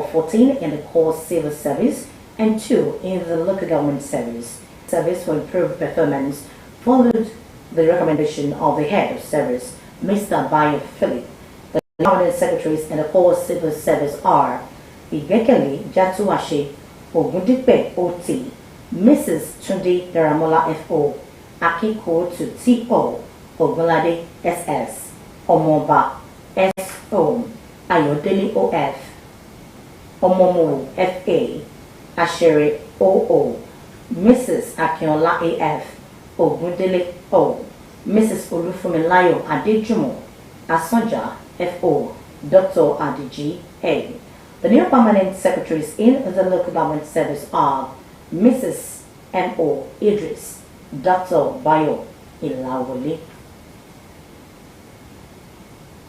of 14 in the core civil service and 2 in the local government service. Service for improved performance followed the recommendation of the head of service, Mr. Bayo Philip. The permanent secretaries in the core civil service are Igekele Jatuashe Ogundipe OT, Mrs. Tunde Daramola FO, Akiko to TO, Ogunlade SS, Omoba SO, Ayodele OF, Omomo FA, Ashere OO, Mrs. Akinola AF, Ogundele O, Mrs. Olufumilayo Adejumo, Asonja FO, Dr. Adiji A. The new permanent secretaries in the local government service are Mrs. M.O. Idris, Dr. Bayo Ilawole.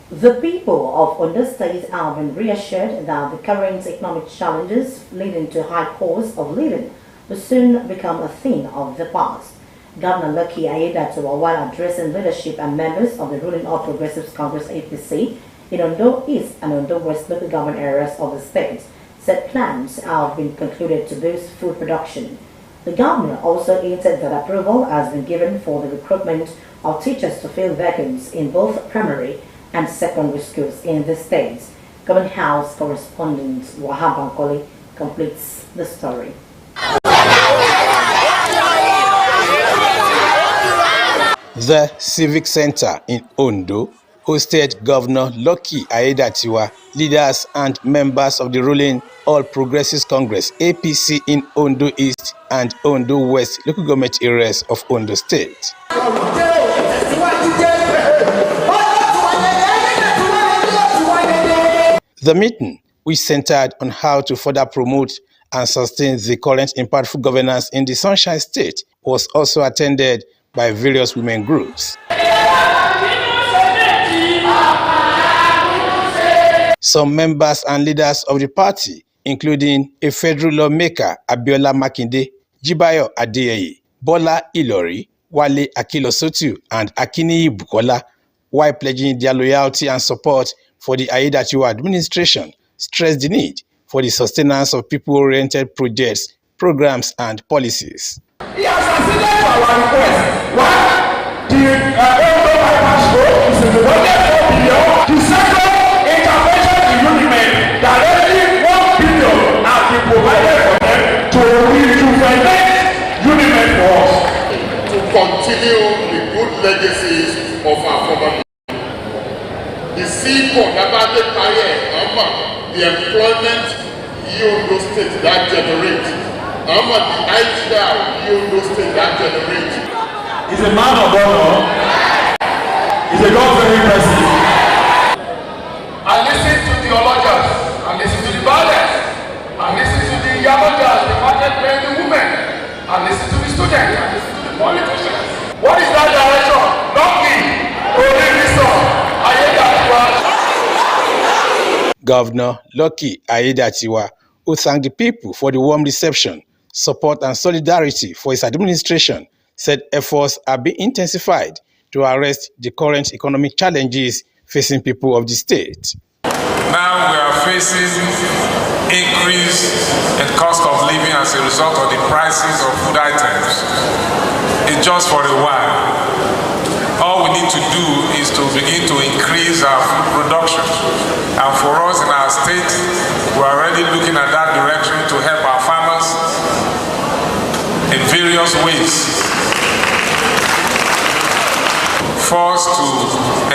The people of Ondo State have been reassured that the current economic challenges leading to high cost of living will soon become a thing of the past. Governor Lucky Aiyedatiwa, while addressing leadership and members of the ruling All Progressives Congress APC in Ondo East and Ondo West local government areas of the state, said plans have been concluded to boost food production. The governor also hinted that approval has been given for the recruitment of teachers to fill vacancies in both primary and secondary schools in the state. Government House correspondent Wahab Bankole completes the story. The Civic Center in Ondo hosted Governor Lucky Aiyedatiwa, leaders and members of the ruling All Progressives Congress APC in Ondo East and Ondo West local government areas of Ondo State. The meeting, which centered on how to further promote and sustain the current impactful governance in the Sunshine State, was also attended by various women groups. Some members and leaders of the party, including a federal lawmaker Abiola Makinde, Jibayo Adeyeye, Bola Ilori, Wale Akilosotu, and Akiniyi Bukola, while pledging their loyalty and support for the Aiyedatiwa administration, stressed the need for the sustenance of people-oriented projects, programs, and policies. He has acceded to our request. One, the Ondo bypass road is in the budget $4 billion. The second, intervention in UNIMED, directly $1 billion has been provided for them to rejuvenate UNIMED for us. To continue the good legacies of our former. The seaport about the the employment Ondo State that generates. How much the ITR Ondo State that generates? He's a man of honor. He's a God-fearing person. I listen to the theologians, I listen to the ballets, I listen to the Yamajas, the marketmen, the women, I listen to the students, I listen to the politicians. What is that direction? Lucky, Governor Lucky Aiyedatiwa, who thanked the people for the warm reception, support and solidarity for his administration, said efforts are being intensified to arrest the current economic challenges facing people of the state. Now we are facing increase in cost of living as a result of the prices of food items. It's just for a while. All we need to do is to begin to increase our food production. And for us in our state, we're already looking at that direction to help our farmers in various ways. First, to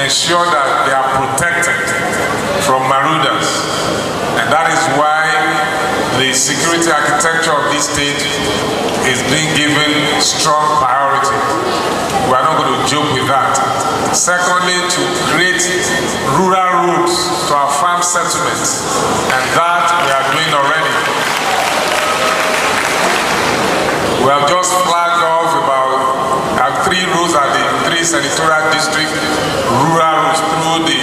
ensure that they are protected from marauders. And that is why the security architecture of this state is being given strong priority. We are not going to joke with that. Secondly, to create rural routes to our farm settlements, and that we are doing already. We have just flagged off about 3 routes at the 3 senatorial district, rural routes through the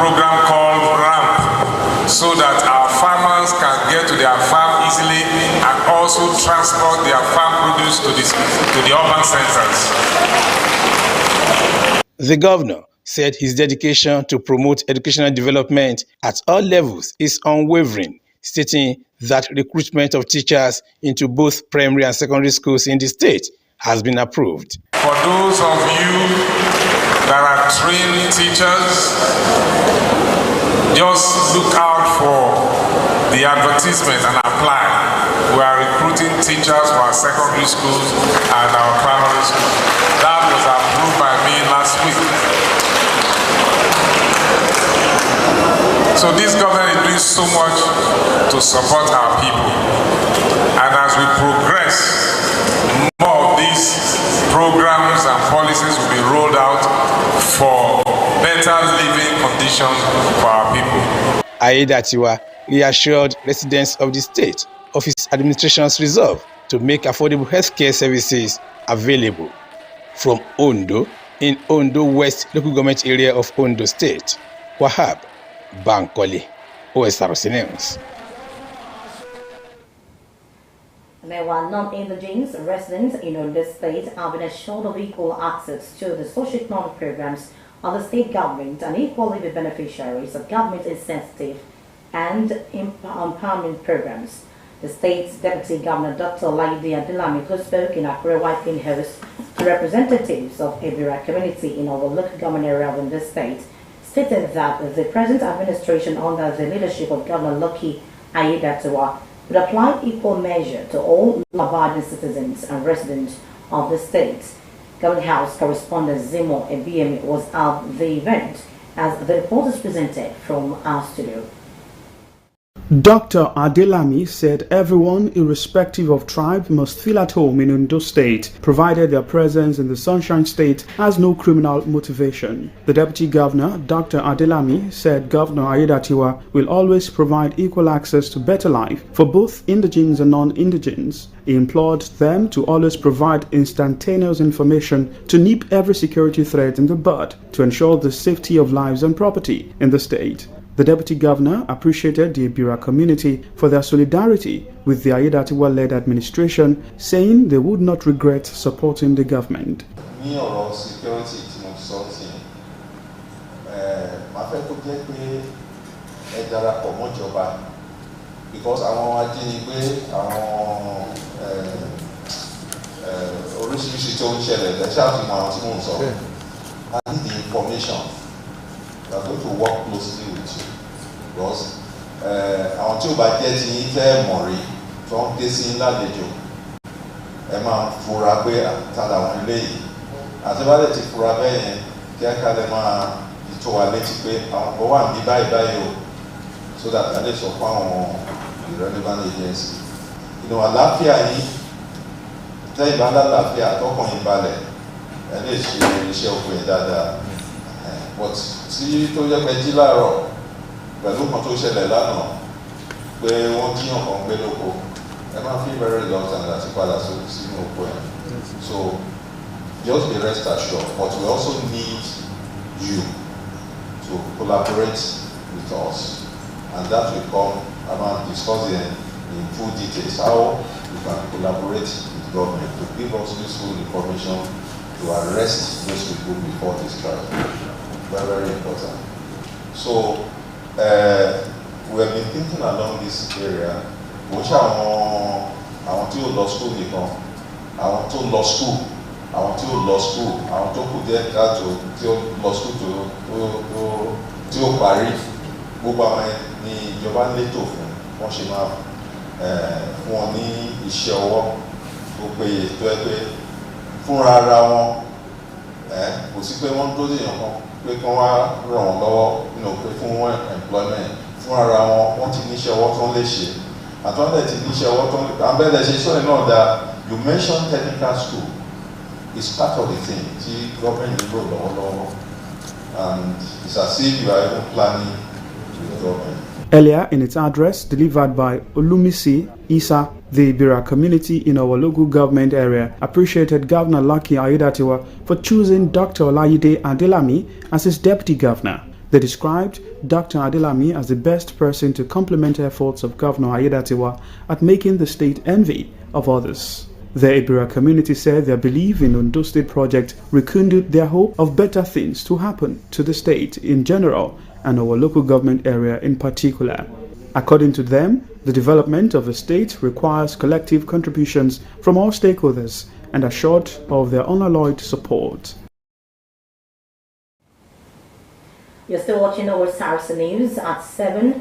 program called RAMP, so that our farmers can get to their farm easily and also transport their farm produce to the urban centers. The governor said his dedication to promote educational development at all levels is unwavering, stating that recruitment of teachers into both primary and secondary schools in the state has been approved. For those of you that are trained teachers, just look out for the advertisement and apply. We are recruiting teachers for our secondary schools and our primary schools. That was approved by me last week. So this government is doing so much to support our people. And as we progress, more of these programs and policies will be rolled out for better living conditions for our people. Aiyedatiwa reassured residents of the state of his administration's resolve to make affordable healthcare services available. From Ondo, in Ondo West local government area of Ondo State, Wahab Bankole, Osrc News. There were non-indigenous residents in Ondo State have been assured of equal access to the socio-economic programs of the state government and equally be beneficiaries of government incentive and empowerment programs. The state's Deputy Governor Dr. Laide Adelami, who spoke in Akure White House to representatives of Ebira community in our local government area of the state, stated that the present administration under the leadership of Governor Lucky Aiyedatiwa would apply equal measure to all law-abiding citizens and residents of the state. Government House correspondent Zimo Ebiemi was at the event as the report is presented from our studio. Dr. Adelami said everyone, irrespective of tribe, must feel at home in Ondo State, provided their presence in the Sunshine State has no criminal motivation. The Deputy Governor, Dr. Adelami, said Governor Aiyedatiwa will always provide equal access to better life for both indigenes and non-indigenes. He implored them to always provide instantaneous information to nip every security threat in the bud to ensure the safety of lives and property in the state. The Deputy Governor appreciated the Ebira community for their solidarity with the Aiyedatiwa-led administration, saying they would not regret supporting the government. Because I need the information. We are going to work closely with you because àwọn tí ó bá jẹ́ ti yín tẹ́ mọ̀ rí tó ń dé sí lálejò ẹ máa fura pé àtàlà àwọn ilé yìí àti bá lè ti fura bẹ́ẹ̀ yẹn kí ẹ ká lè máa ìtò wa létí pé àwọn kan wà ní báyìí báyìí o so that a lè sọ fún àwọn relevant agency. Ìnú àlàáfíà yìí tẹ́ ìbá lálàáfíà tọkàn yín balẹ̀ ẹ lè ṣe iṣẹ́ òkú yẹn dáadáa. But tí tó jẹ́ pé jí láàárọ̀ pẹ̀lú kan tó ṣẹlẹ̀ lánàá pé wọ́n jíyàn kan gbé lóko ẹ máa fi very reluctant láti padà sínú oko ẹ̀. So just be rest assured, but we also need you to collaborate with us, and that will come about discussing in full details how we can collaborate with government to give us useful information to arrest those people before this trial. Very, very important. So we have been thinking along this area. Which I want to law school, I want to law school, I want to law school, I want to put that to law school to Paris. Gbogbo ni ìjọba létò fún wọn ṣe máa fún wọn ní iṣẹ́ ọwọ́ tó péye tó ẹgbẹ́ fúnra ara wọn kò sí pé wọ́n tó dèèyàn kan pé kí wọ́n wá ràn wọ́n lọ́wọ́ pé fún wọn employment fúnra ara wọn wọ́n ti níṣẹ́ ọwọ́ tó ń lè ṣe àtúndẹ̀ ti níṣẹ́ ọwọ́ tó ń lè àbẹ̀lẹ̀ ṣe sọ́yìn náà that you mentioned technical school is part of the thing tí government ń lò lọ́wọ́lọ́wọ́ and it's as if you are even planning with government. Earlier in its address delivered by Olumisi Isa, the Ebira community in our local government area appreciated Governor Lucky Aiyedatiwa for choosing Dr. Laide Adelami as his deputy governor. They described Dr. Adelami as the best person to complement efforts of Governor Aiyedatiwa at making the state envy of others. The Ibira community said their belief in Ondo State project rekindled their hope of better things to happen to the state in general and our local government area in particular. According to them, the development of the state requires collective contributions from all stakeholders and assured of their unalloyed support. You're still watching Osrc News at 7.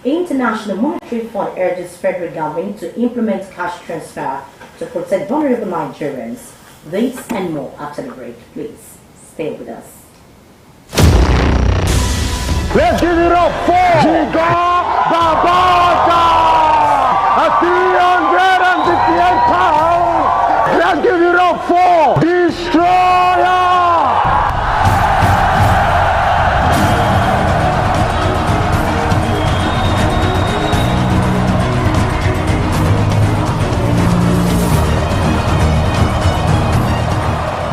International Monetary Fund urges federal government to implement cash transfer to protect vulnerable Nigerians. This and more after the break. Please stay with us. Let's give it up for Giga Babata! At 358 pounds! Let's give it up for Destroyer!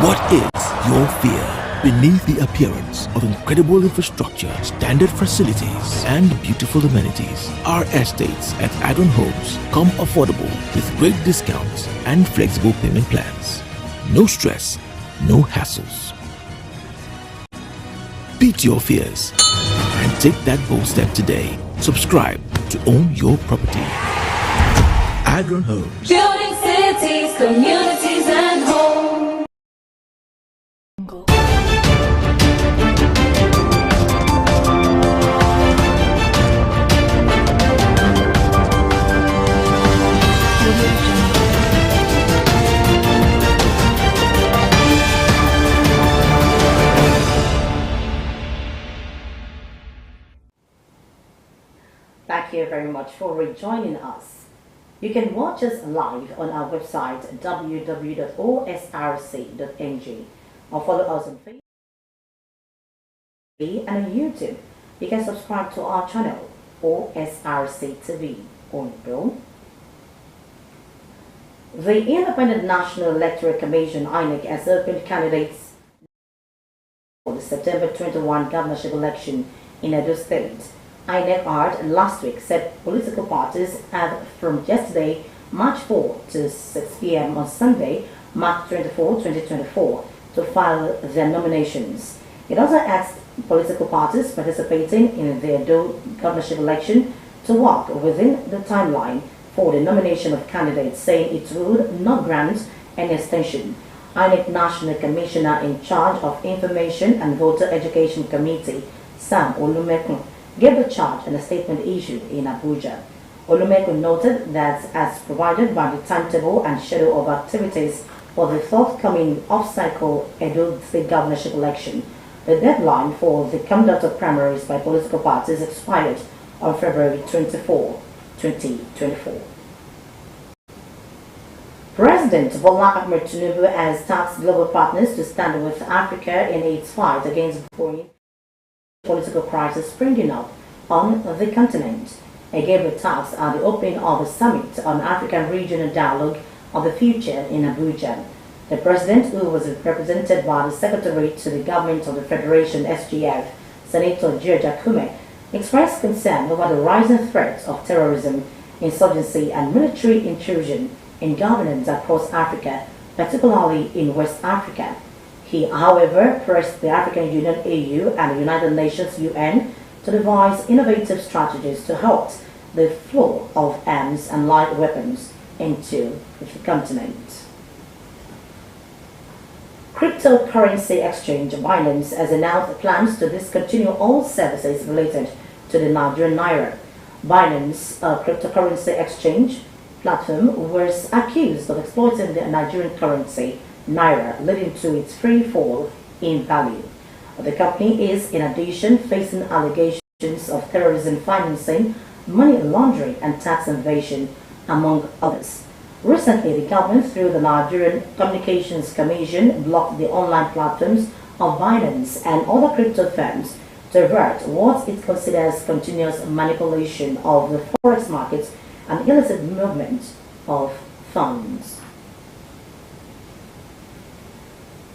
What is your fear? Beneath the appearance of incredible infrastructure, standard facilities, and beautiful amenities, our estates at Adron Homes come affordable with great discounts and flexible payment plans. No stress, no hassles. Beat your fears and take that bold step today. Subscribe to own your property. Adron Homes. Building cities, communities, and homes. Thank you very much for rejoining us. You can watch us live on our website www.osrc.ng or follow us on Facebook and on YouTube. You can subscribe to our channel OSRC TV Ondo. The Independent National Electoral Commission (INEC) has opened candidates for the September 21 governorship election in Edo State. INEC last week said political parties have from yesterday, March 4 to 6 p.m. on Sunday, March 24, 2024, to file their nominations. It also asked political parties participating in the Edo governorship election to work within the timeline for the nomination of candidates, saying it would not grant an extension. INEC National Commissioner in charge of Information and Voter Education Committee, Sam Olumekun, gave the charge in a statement issued in Abuja. Olumekun noted that as provided by the timetable and schedule of activities for the forthcoming off-cycle Edo State governorship election, the deadline for the conduct of primaries by political parties expired on February 24, 2024. President Bola Ahmed Tinubu has tasked global partners to stand with Africa in its fight against growing political crisis springing up on the continent. He gave the task at the opening of the Summit on African Regional Dialogue of the Future in Abuja. The president, who was represented by the Secretary to the Government of the Federation (SGF), Senator George Akume, expressed concern over the rising threats of terrorism, insurgency, and military intrusion in governance across Africa, particularly in West Africa. He, however, pressed the African Union (AU) and the United Nations (UN) to devise innovative strategies to halt the flow of arms and light weapons into the continent. Cryptocurrency exchange Binance has announced plans to discontinue all services related to the Nigerian Naira. Binance, a cryptocurrency exchange platform, was accused of exploiting the Nigerian currency Naira, leading to its free fall in value. The company is, in addition, facing allegations of terrorism financing, money laundering, and tax evasion, among others. Recently, the government, through the Nigerian Communications Commission, blocked the online platforms of Binance and other crypto firms to avert what it considers continuous manipulation of the forex markets and illicit movement of funds.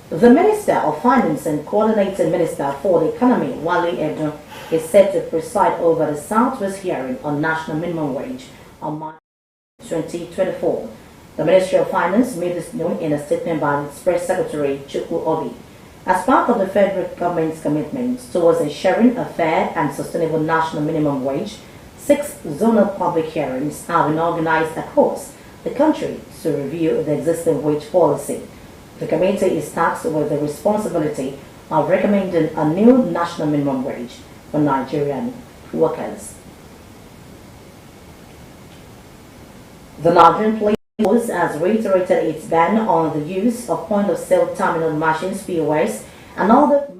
The Minister of Finance and Coordinating Minister for the Economy, Wale Edun, is set to preside over the Southwest hearing on national minimum wage on March 2024. The Ministry of Finance made this known in a statement by its press secretary, Chukwu Obi. As part of the federal government's commitment towards ensuring a fair and sustainable national minimum wage, 6 zonal public hearings have been organized across the country to review the existing wage policy. The committee is tasked with the responsibility of recommending a new national minimum wage for Nigerian workers. The Nigerian Police Force has reiterated its ban on the use of point-of-sale terminal machines, POS, and other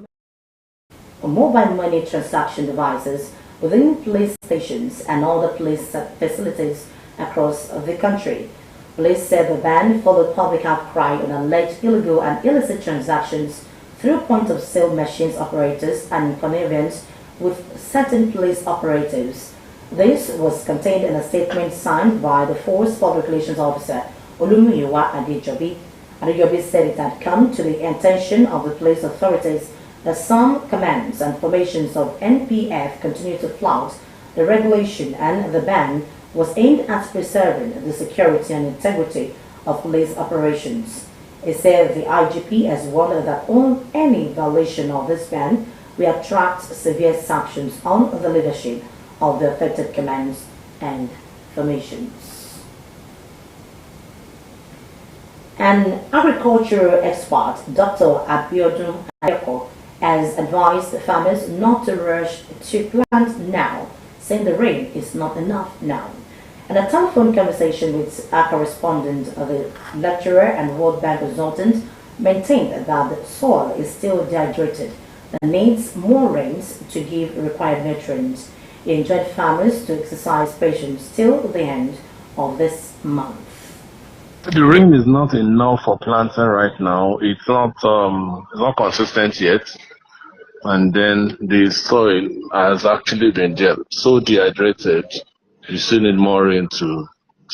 mobile money transaction devices within police stations and other police facilities across the country. Police said the ban followed public outcry on alleged illegal and illicit transactions through point-of-sale machines operators and in connivance with certain police operatives. This was contained in a statement signed by the Force Public Relations Officer Olumuyiwa Adejobi. Adejobi said it had come to the attention of the police authorities that some commands and formations of NPF continue to flout the regulation, and the ban was aimed at preserving the security and integrity of police operations. It said the IGP has warned that on any violation of this ban will attract severe sanctions on the leadership of the affected commands and formations. An agricultural expert, Dr. Abiodun Ayoko, has advised farmers not to rush to plant now, saying the rain is not enough now. In a telephone conversation with our correspondent, the lecturer and World Bank consultant maintained that the soil is still dehydrated and needs more rains to give required nutrients. He enjoined farmers to exercise patience till the end of this month. The rain is not enough for planting right now. It's not consistent yet, and then the soil has actually been so dehydrated. You still need more rain to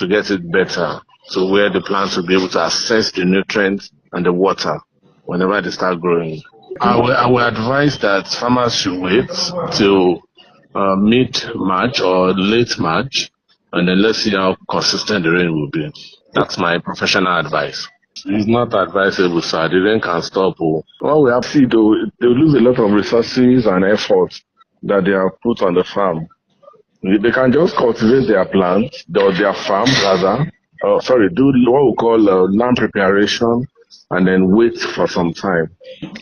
get it better, so where the plants will be able to access the nutrients and the water whenever they start growing. I will advise that farmers should wait till mid-March or late March, and then let's see how consistent the rain will be. That's my professional advice. It's not advisable, sir. The rain can stop. What we have to see, they lose a lot of resources and effort that they have put on the farm. They can just cultivate their plants, or their farm rather, do what we call land preparation, and then wait for some time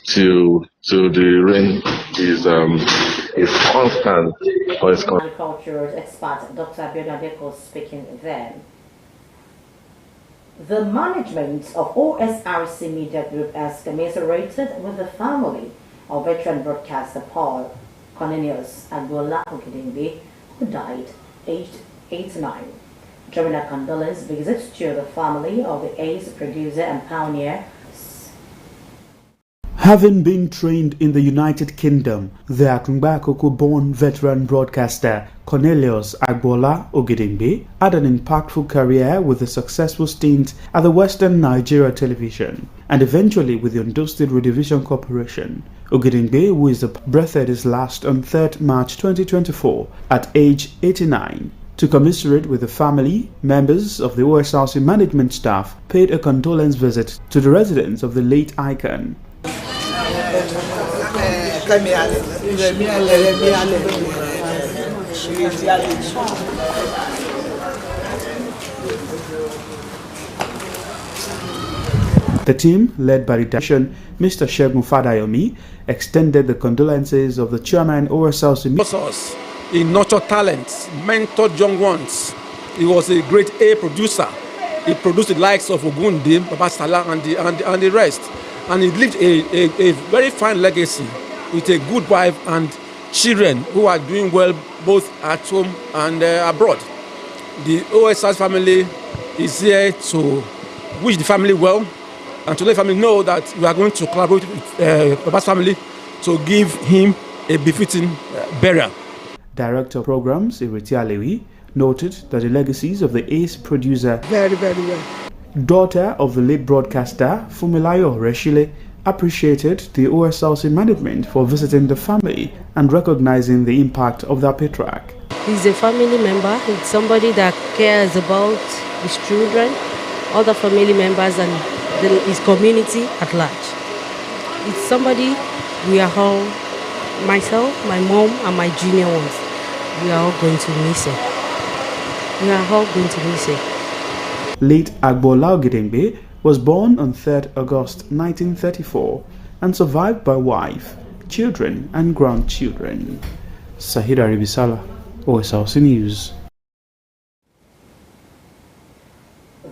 till the rain is constant. Agricultural expert Dr. Abiodun Ayoko speaking there. The management of Osrc Media Group has commiserated with the family of veteran broadcaster Paul Cornelius Agbola Ogidimbi, who died aged 89. During a condolence visit to the family of the ace producer and pioneer. Having been trained in the United Kingdom, the Akungba Akoko-born veteran broadcaster Cornelius Agbola Ogidimbi had an impactful career with a successful stint at the Western Nigeria Television and eventually with the Ondo State Radiodivision Corporation. Ogidimbi, who is breathed his last on 3rd March 2024 at age 89, to commiserate with the family, members of the OSRC management staff paid a condolence visit to the residence of the late icon. The team, led by the direction Mr. Shegun Fadayomi, extended the condolences of the chairman Osrc. He nurtured talents, mentored young ones. He was a great A producer. He produced the likes of Ogunde, Baba Salah, and the rest. And he lived a very fine legacy with a good wife and children who are doing well both at home and abroad. The OSRC family is here to wish the family well and to let the family know that we are going to collaborate with Baba's family to give him a befitting burial. Director of Programs Ireti Alewi noted that the legacies of the ace producer, very well, daughter of the late broadcaster Fumilayo Reshile, appreciated the OSRC management for visiting the family and recognizing the impact of their patriarch. He's a family member. He's somebody that cares about his children other family members, and his community at large. It's somebody we are all, myself, my mom, and my junior ones, we are all going to miss him. We are all going to miss him. Late Agbola Ogedengbe was born on 3rd August 1934 and survived by wife, children and grandchildren. Sahida Ribisala, Osrc News.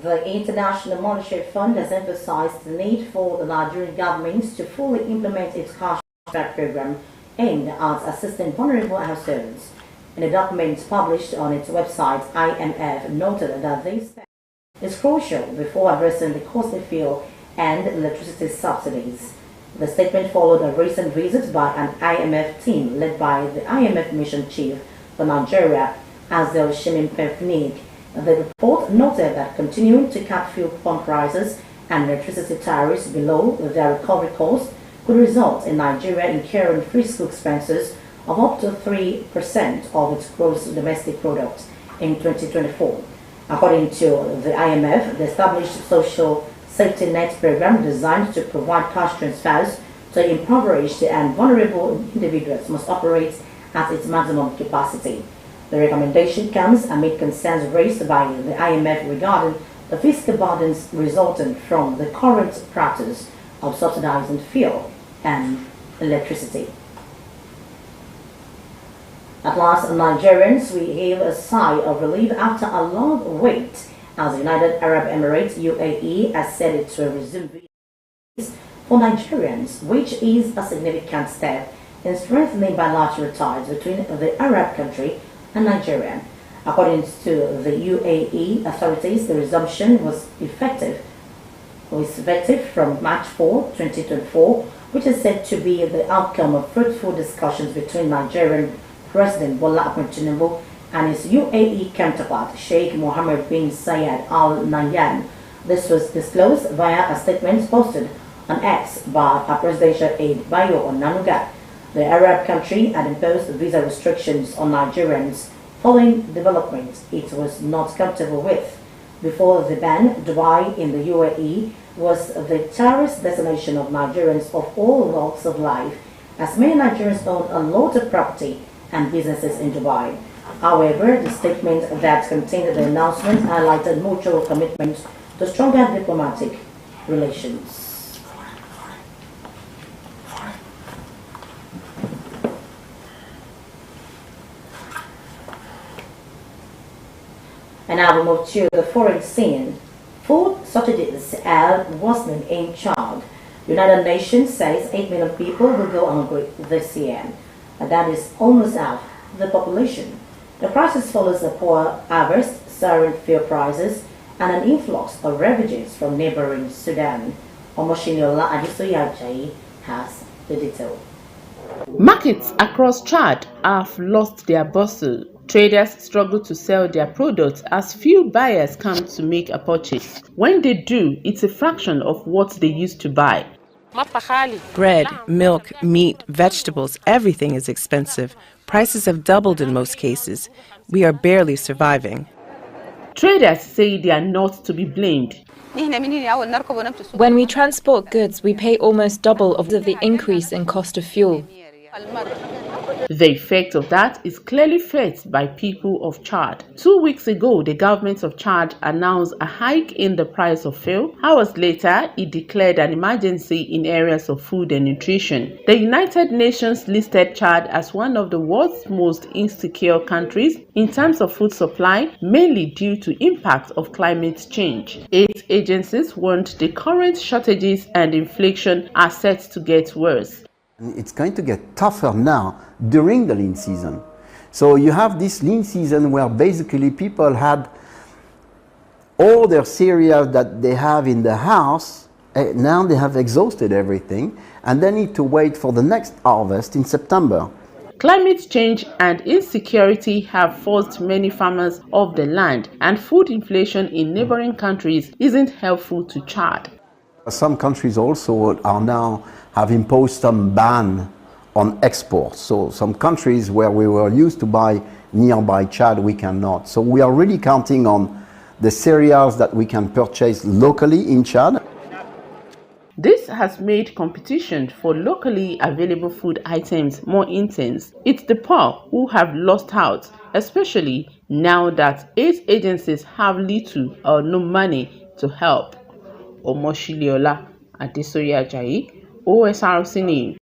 The International Monetary Fund has emphasized the need for the Nigerian government to fully implement its cash-back program aimed at assisting vulnerable households. In a document published on its website, IMF noted that this step is crucial before addressing the costly fuel and electricity subsidies. The statement followed a recent visit by an IMF team led by the IMF mission chief for Nigeria, Azel Shimin. The report noted that continuing to cap fuel pump prices and electricity tariffs below their recovery cost could result in Nigeria incurring fiscal expenses of up to 3% of its gross domestic product in 2024. According to the IMF, the established social safety net program designed to provide cash transfers to impoverished and vulnerable individuals must operate at its maximum capacity. The recommendation comes amid concerns raised by the IMF regarding the fiscal burdens resulting from the current practice of subsidizing fuel and electricity. At last, Nigerians, we heave a sigh of relief after a long wait as the United Arab Emirates (UAE) has said it will resume visas for Nigerians, which is a significant step in strengthening bilateral ties between the Arab country and Nigeria. According to the UAE authorities, the resumption was effective from March 4, 2024, which is said to be the outcome of fruitful discussions between Nigerian President Bola Ahmed Tinubu and his UAE counterpart, Sheikh Mohammed bin Zayed Al Nahyan. This was disclosed via a statement posted on X by a presidential aide, Bayo Onanuga. The Arab country had imposed visa restrictions on Nigerians following developments it was not comfortable with. Before the ban, Dubai in the UAE was the tourist destination of Nigerians of all walks of life, as many Nigerians own a lot of property and businesses in Dubai. However, the statement that contained the announcement highlighted mutual commitment to stronger diplomatic relations. And now we move to the foreign scene. Food shortages are worsening in Chad. The United Nations says 8 million people will go hungry this year. And that is almost half the population. The crisis follows a poor harvest, soaring fuel prices, and an influx of refugees from neighboring Sudan. Omoshiniola Adisoya Ajayi has the detail. Markets across Chad have lost their bustle. Traders struggle to sell their products as few buyers come to make a purchase. When they do, it's a fraction of what they used to buy. Bread, milk, meat, vegetables, everything is expensive. Prices have doubled in most cases. We are barely surviving. Traders say they are not to be blamed. When we transport goods, we pay almost double of the increase in cost of fuel. The effect of that is clearly felt by people of Chad. 2 weeks ago, the government of Chad announced a hike in the price of fuel. Hours later, it declared an emergency in areas of food and nutrition. The United Nations listed Chad as one of the world's most insecure countries in terms of food supply, mainly due to impact of climate change. 8 agencies warned the current shortages and inflation are set to get worse. It's going to get tougher now during the lean season. So you have this lean season where basically people had all their cereals that they have in the house. Now they have exhausted everything and they need to wait for the next harvest in September. Climate change and insecurity have forced many farmers off the land, and food inflation in neighboring countries isn't helpful to Chad. Some countries also are now have imposed some ban on exports. So some countries where we were used to buy nearby Chad, we cannot. So we are really counting on the cereals that we can purchase locally in Chad. This has made competition for locally available food items more intense. It's the poor who have lost out, especially now that aid agencies have little or no money to help. Omoshiliola Adesoye Ajayi, OSRC News.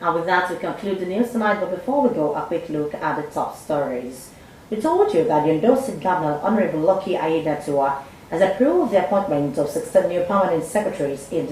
And with that, we conclude the news tonight. But before we go, a quick look at the top stories. We told you that the Ondo State Governor, Honorable Lucky Aiyedatiwa, has approved the appointment of 16 new permanent secretaries in